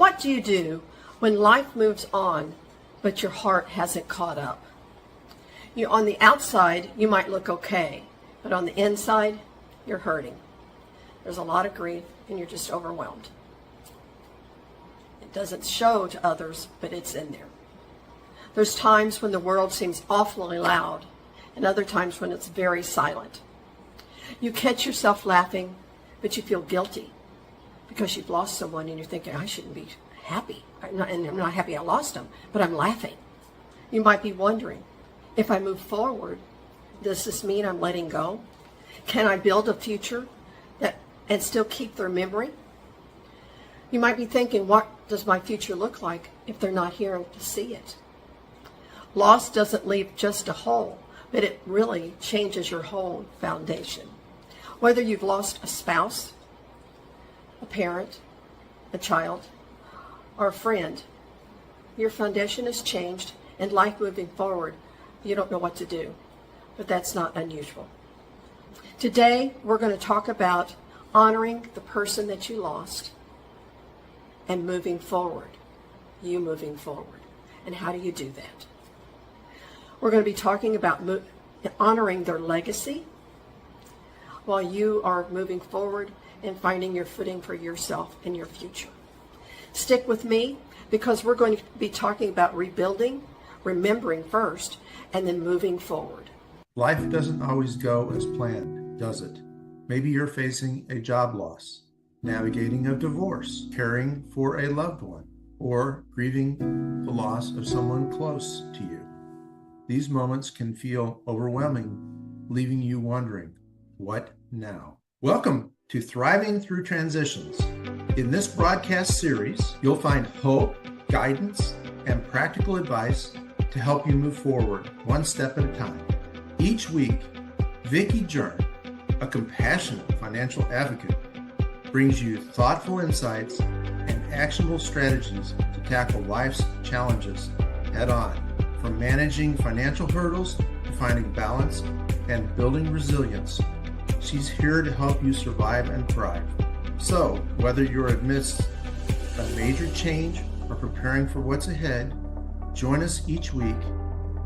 What do you do when life moves on, but your heart hasn't caught up? On the outside, you might look okay, but on the inside, you're hurting. There's a lot of grief, and you're just overwhelmed. It doesn't show to others, but it's in there. There's times when the world seems awfully loud, and other times when it's very silent. You catch yourself laughing, but you feel guilty because you've lost someone, and you're thinking, I shouldn't be happy. I'm not happy I lost them, but I'm laughing. You might be wondering, if I move forward, does this mean I'm letting go? Can I build a future and still keep their memory? You might be thinking, what does my future look like if they're not here to see it? Loss doesn't leave just a hole, but it really changes your whole foundation. Whether you've lost a spouse, a parent, a child, or a friend, your foundation has changed, and life moving forward, you don't know what to do, but that's not unusual. Today, we're going to talk about honoring the person that you lost and moving forward, you moving forward. And how do you do that? We're going to be talking about honoring their legacy while you are moving forward and finding your footing for yourself and your future. Stick with me, because we're going to be talking about rebuilding, remembering first, and then moving forward. Life doesn't always go as planned, does it? Maybe you're facing a job loss, navigating a divorce, caring for a loved one, or grieving the loss of someone close to you. These moments can feel overwhelming, leaving you wondering, what now? Welcome to Thriving Through Transitions. In this broadcast series, you'll find hope, guidance, and practical advice to help you move forward one step at a time. Each week, Vicki Jern, a compassionate financial advocate, brings you thoughtful insights and actionable strategies to tackle life's challenges head on. From managing financial hurdles to finding balance and building resilience, she's here to help you survive and thrive. So, whether you're amidst a major change or preparing for what's ahead, join us each week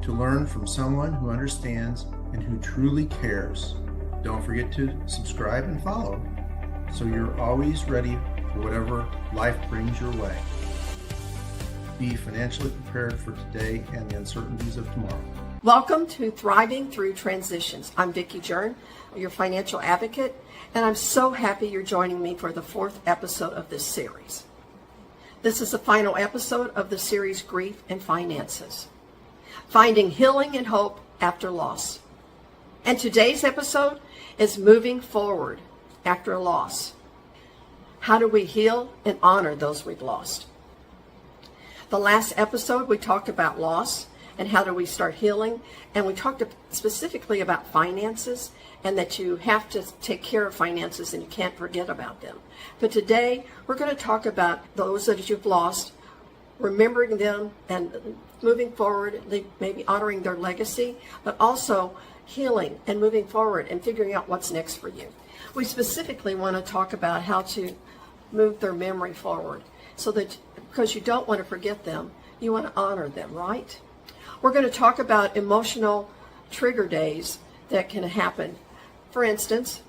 to learn from someone who understands and who truly cares. Don't forget to subscribe and follow so you're always ready for whatever life brings your way. Be financially prepared for today and the uncertainties of tomorrow. Welcome to Thriving Through Transitions. I'm Vicki Jern, your financial advocate, and I'm so happy you're joining me for the 4th episode of this series. This is the final episode of the series Grief and Finances, Finding Healing and Hope After Loss. And today's episode is Moving Forward After a Loss. How do we heal and honor those we've lost? The last episode, we talked about loss and how do we start healing, and we talked specifically about finances and that you have to take care of finances and you can't forget about them. But today, we're going to talk about those that you've lost, remembering them and moving forward, maybe honoring their legacy, but also healing and moving forward and figuring out what's next for you. We specifically want to talk about how to move their memory forward so that, because you don't want to forget them, you want to honor them, right? We're going to talk about emotional trigger days that can happen. For instance,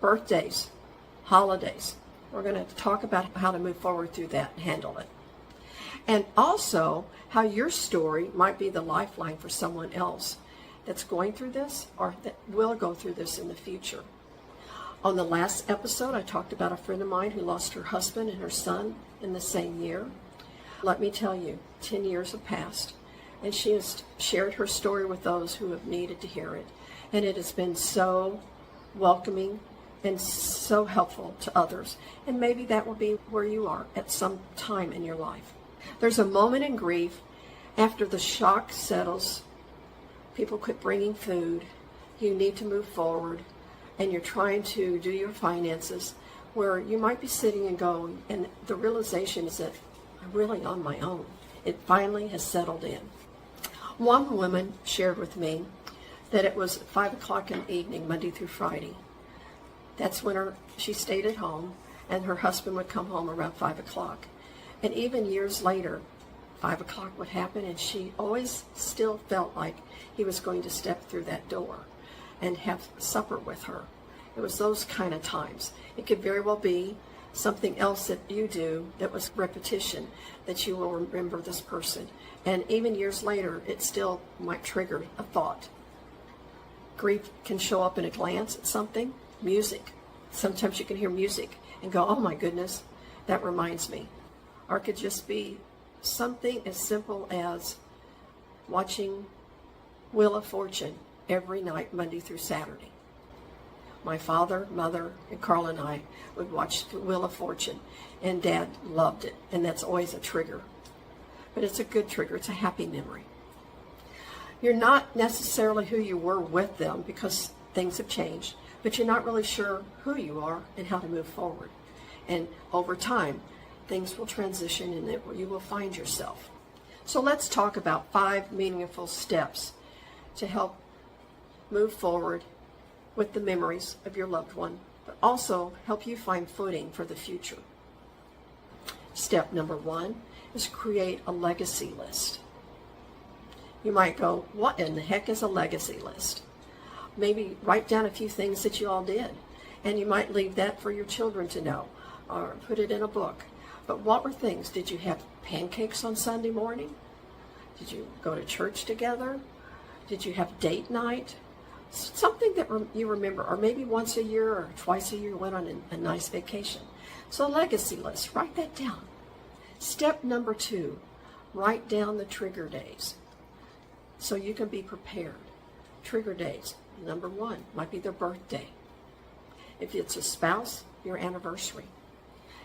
birthdays, holidays. We're going to talk about how to move forward through that and handle it. And also how your story might be the lifeline for someone else that's going through this or that will go through this in the future. On the last episode, I talked about a friend of mine who lost her husband and her son in the same year. Let me tell you, 10 years have passed, and she has shared her story with those who have needed to hear it. And it has been so welcoming and so helpful to others. And maybe that will be where you are at some time in your life. There's a moment in grief after the shock settles, people quit bringing food, you need to move forward, and you're trying to do your finances, where you might be sitting and going, and the realization is that I'm really on my own. It finally has settled in. One woman shared with me that it was 5 o'clock in the evening, Monday through Friday. That's when she stayed at home, and her husband would come home around 5 o'clock. And even years later, 5 o'clock would happen, and she always still felt like he was going to step through that door and have supper with her. It was those kind of times. It could very well be something else that you do that was repetition, that you will remember this person. And even years later, it still might trigger a thought. Grief can show up in a glance at something. Music. Sometimes you can hear music and go, oh my goodness, that reminds me. Or it could just be something as simple as watching Wheel of Fortune every night, Monday through Saturday. My father, mother, and Carl and I would watch the Wheel of Fortune, and Dad loved it, and that's always a trigger. But it's a good trigger. It's a happy memory. You're not necessarily who you were with them because things have changed, but you're not really sure who you are and how to move forward. And over time, things will transition and you will find yourself. So let's talk about 5 meaningful steps to help move forward with the memories of your loved one, but also help you find footing for the future. Step number 1 is create a legacy list. You might go, what in the heck is a legacy list? Maybe write down a few things that you all did, and you might leave that for your children to know, or put it in a book. But what were things? Did you have pancakes on Sunday morning? Did you go to church together? Did you have date night? Something that you remember, or maybe once a year or twice a year you went on a nice vacation. So a legacy list, write that down. Step number 2, write down the trigger days so you can be prepared. Trigger days, number 1, might be their birthday. If it's a spouse, your anniversary.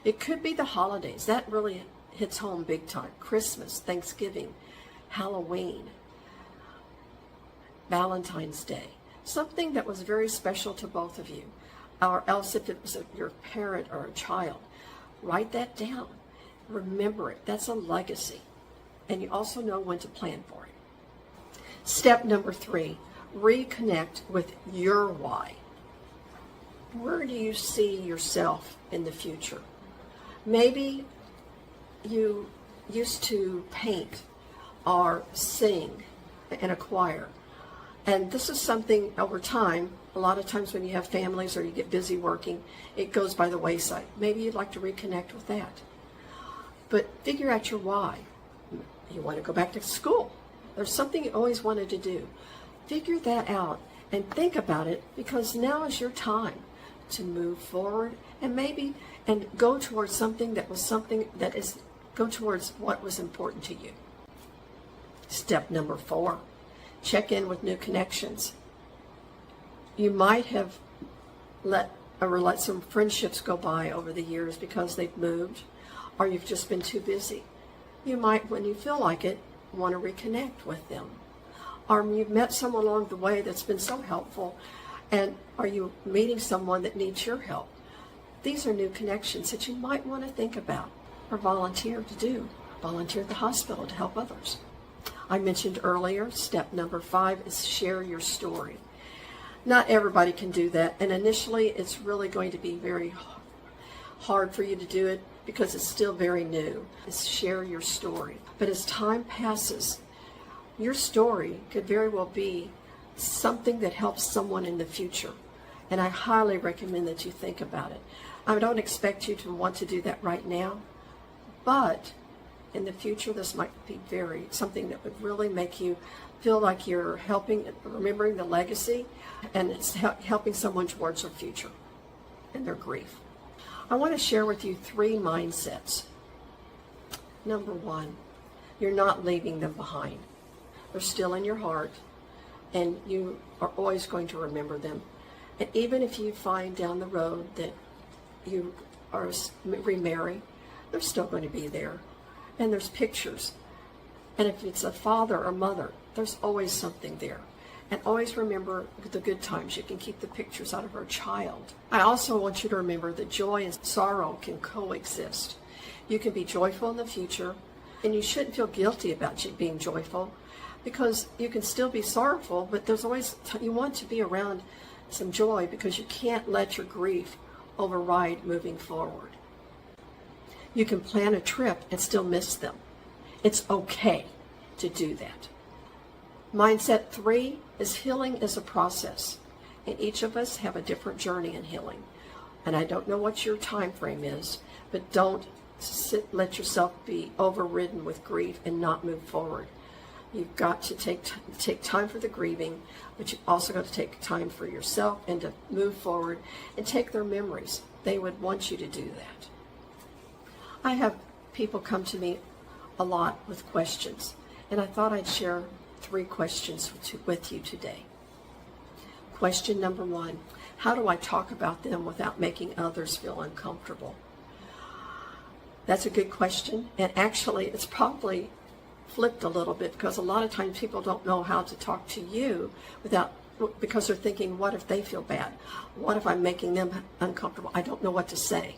It could be the holidays. That really hits home big time. Christmas, Thanksgiving, Halloween, Valentine's Day. Something that was very special to both of you. Or else if it was your parent or a child, write that down. Remember it. That's a legacy. And you also know when to plan for it. Step number 3, reconnect with your why. Where do you see yourself in the future? Maybe you used to paint or sing in a choir. And this is something over time, a lot of times when you have families or you get busy working, it goes by the wayside. Maybe you'd like to reconnect with that. But figure out your why. You want to go back to school. There's something you always wanted to do. Figure that out and think about it, because now is your time to move forward and go towards go towards what was important to you. Step number 4, check in with new connections. You might have let some friendships go by over the years because they've moved, or you've just been too busy. You might, when you feel like it, want to reconnect with them. Or you've met someone along the way that's been so helpful, and are you meeting someone that needs your help? These are new connections that you might want to think about or volunteer to do. Volunteer at the hospital to help others. I mentioned earlier, step number 5 is share your story. Not everybody can do that, and initially it's really going to be very hard for you to do it because it's still very new. It's share your story. But as time passes, your story could very well be something that helps someone in the future. And I highly recommend that you think about it. I don't expect you to want to do that right now, but in the future this might be something that would really make you feel like you're remembering the legacy, and it's helping someone towards their future and their grief. I want to share with you 3 mindsets. Number 1, you're not leaving them behind. They're still in your heart, and you are always going to remember them. And even if you find down the road that you are remarry, they're still going to be there. And there's pictures. And if it's a father or mother, there's always something there. And always remember the good times. You can keep the pictures out of our child. I also want you to remember that joy and sorrow can coexist. You can be joyful in the future, and you shouldn't feel guilty about being joyful, because you can still be sorrowful, but there's always, you want to be around some joy, because you can't let your grief override moving forward. You can plan a trip and still miss them. It's okay to do that. Mindset 3 is healing is a process, and each of us have a different journey in healing. And I don't know what your time frame is, but don't let yourself be overridden with grief and not move forward. You've got to take time for the grieving, but you've also got to take time for yourself and to move forward and take their memories. They would want you to do that. I have people come to me a lot with questions, and I thought I'd share 3 questions with you today. Question number 1, how do I talk about them without making others feel uncomfortable? That's a good question, and actually it's probably flipped a little bit, because a lot of times people don't know how to talk to you because they're thinking, what if they feel bad? What if I'm making them uncomfortable? I don't know what to say.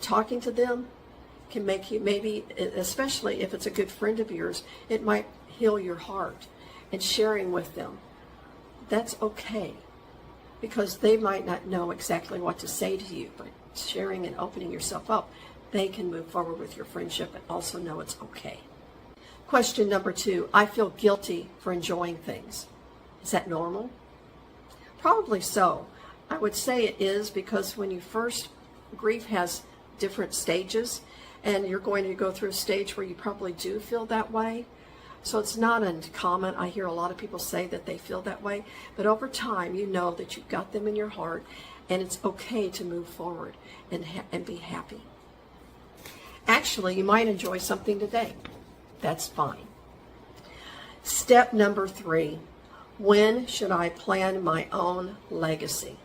Talking to them can make you, maybe, especially if it's a good friend of yours, it might heal your heart. And sharing with them, that's okay, because they might not know exactly what to say to you, but sharing and opening yourself up, they can move forward with your friendship and also know it's okay. Question number 2, I feel guilty for enjoying things. Is that normal? Probably so. I would say it is, because when you first, grief has different stages, and you're going to go through a stage where you probably do feel that way. So it's not uncommon. I hear a lot of people say that they feel that way, but over time you know that you've got them in your heart, and it's okay to move forward and be happy. Actually, you might enjoy something today. That's fine. Step number 3, when should I plan my own legacy?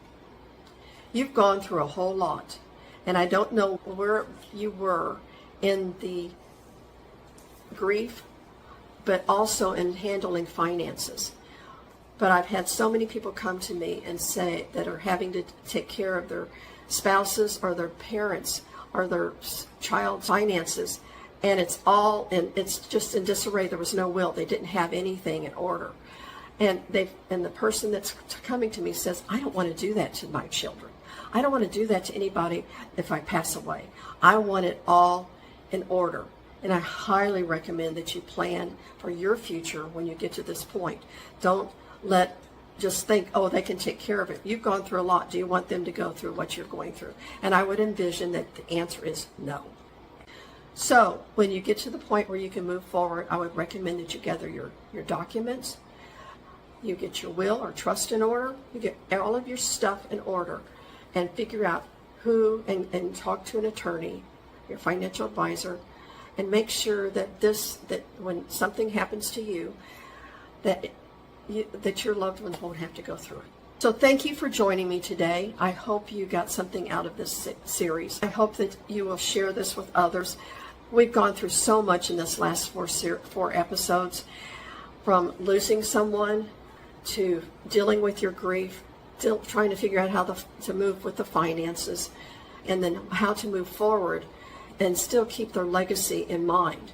You've gone through a whole lot, and I don't know where you were in the grief, but also in handling finances. But I've had so many people come to me and say that are having to take care of their spouses or their parents or their child's finances, and it's just in disarray. There was no will. They didn't have anything in order. And the person that's coming to me says, I don't want to do that to my children. I don't want to do that to anybody if I pass away. I want it all in order. And I highly recommend that you plan for your future when you get to this point. Don't just think, oh, they can take care of it. You've gone through a lot. Do you want them to go through what you're going through? And I would envision that the answer is no. So when you get to the point where you can move forward, I would recommend that you gather your documents, you get your will or trust in order, you get all of your stuff in order, and figure out who, and talk to an attorney, your financial advisor, and make sure that when something happens to you, that your loved ones won't have to go through it. So thank you for joining me today. I hope you got something out of this series. I hope that you will share this with others. We've gone through so much in this last 4 episodes, from losing someone to dealing with your grief, trying to figure out how to move with the finances, and then how to move forward and still keep their legacy in mind.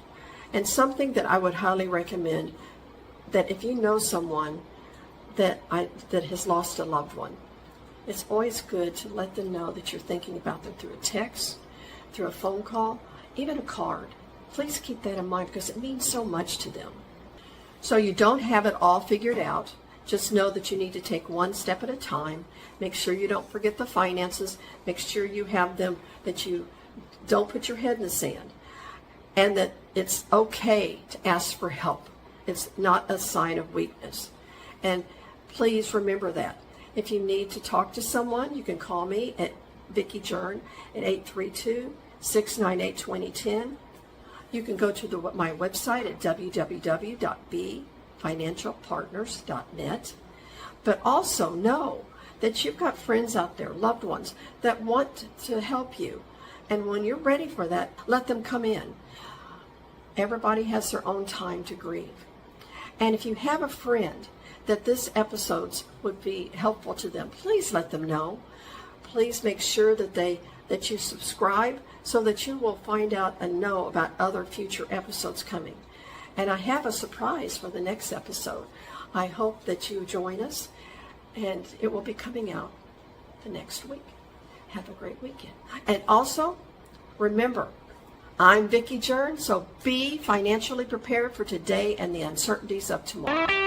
And something that I would highly recommend, that if you know someone that has lost a loved one, it's always good to let them know that you're thinking about them through a text, through a phone call, even a card. Please keep that in mind, because it means so much to them. So you don't have it all figured out. Just know that you need to take one step at a time. Make sure you don't forget the finances. Make sure you have them, that you don't put your head in the sand, and that it's okay to ask for help. It's not a sign of weakness. And please remember that. If you need to talk to someone, you can call me at Vicki Jern at 832-698-2010. You can go to my website at www.bfinancialpartners.net. But also know that you've got friends out there, loved ones, that want to help you. And when you're ready for that, let them come in. Everybody has their own time to grieve. And if you have a friend that this episodes would be helpful to them, please let them know. Please make sure that you subscribe, so that you will find out and know about other future episodes coming. And I have a surprise for the next episode. I hope that you join us, and it will be coming out the next week. Have a great weekend. And also, remember, I'm Vicki Jern, so be financially prepared for today and the uncertainties of tomorrow.